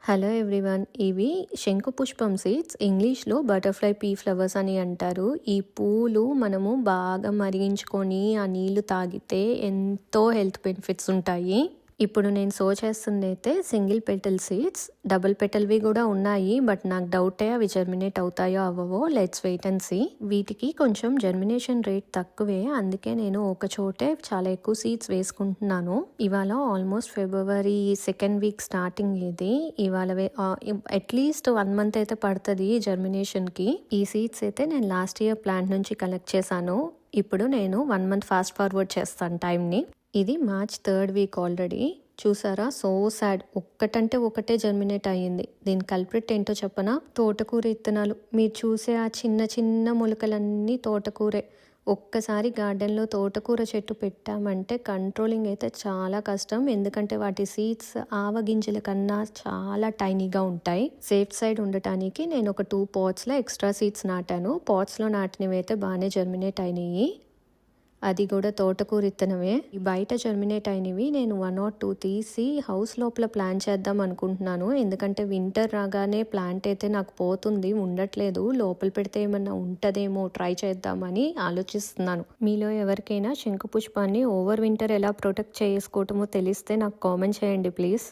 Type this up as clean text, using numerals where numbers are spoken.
Hello everyone. ఇవి శంకుపుష్పం seeds, ఇంగ్లీష్లో butterfly P flowers అని అంటారు. ఈ పూలు మనము బాగా మరిగించుకొని ఆ నీళ్లు తాగితే ఎంతో హెల్త్ బెనిఫిట్స్ ఉంటాయి. ఇప్పుడు నేను సో చేస్తుంది అయితే సింగిల్ పెటల్ సీడ్స్, డబుల్ పెటల్వి కూడా ఉన్నాయి. బట్ నాకు డౌటే అవి జర్మినేట్ అవుతాయో అవ్వవో. Let's wait and see. వీటికి కొంచెం జర్మినేషన్ రేట్ తక్కువే, అందుకే నేను ఒక చోటే చాలా ఎక్కువ సీడ్స్ వేసుకుంటున్నాను. ఇవాళ ఆల్మోస్ట్ ఫిబ్రవరి 2nd వీక్ స్టార్టింగ్ ఇది. ఇవాళ అట్లీస్ట్ 1 month అయితే పడుతుంది జర్మినేషన్కి. ఈ సీడ్స్ అయితే నేను లాస్ట్ ఇయర్ ప్లాంట్ నుంచి కలెక్ట్ చేశాను. ఇప్పుడు నేను 1 month ఫాస్ట్ ఫార్వర్డ్ చేస్తాను టైంని. ఇది మార్చ్ 3rd వీక్ ఆల్రెడీ. చూసారా, సో సాడ్. ఒక్కటంటే ఒకటే జర్మినేట్ అయ్యింది. దీని కల్ప్రిట్ ఏంటో చెప్పనా? తోటకూర ఇత్తనాలు. మీరు చూసే ఆ చిన్న చిన్న మొలకలన్నీ తోటకూరే. ఒక్కసారి గార్డెన్లో తోటకూర చెట్టు పెట్టామంటే కంట్రోలింగ్ అయితే చాలా కష్టం. ఎందుకంటే వాటి సీడ్స్ ఆవగింజల కన్నా చాలా టైనీగా ఉంటాయి. సేఫ్ సైడ్ ఉండటానికి నేను ఒక 2 potsలో ఎక్స్ట్రా సీడ్స్ నాటాను. పాట్స్లో నాటినవి అయితే బాగానే జర్మినేట్ అయినాయి. అది కూడా తోటకూర ఇత్తనమే. ఈ బయట జర్మినేట్ అయినవి నేను 1 or 2 తీసి హౌస్ లోపల ప్లాంట్ చేద్దాం అనుకుంటున్నాను. ఎందుకంటే వింటర్ రాగానే ప్లాంట్ అయితే నాకు పోతుంది, ఉండట్లేదు. లోపల పెడితే ఏమన్నా ఉంటుందేమో, ట్రై చేద్దామని ఆలోచిస్తున్నాను. మీలో ఎవరికైనా శంకుపుష్పాన్ని ఓవర్ వింటర్ ఎలా ప్రొటెక్ట్ చేసుకోవటమో తెలిస్తే నాకు కామెంట్ చేయండి ప్లీజ్.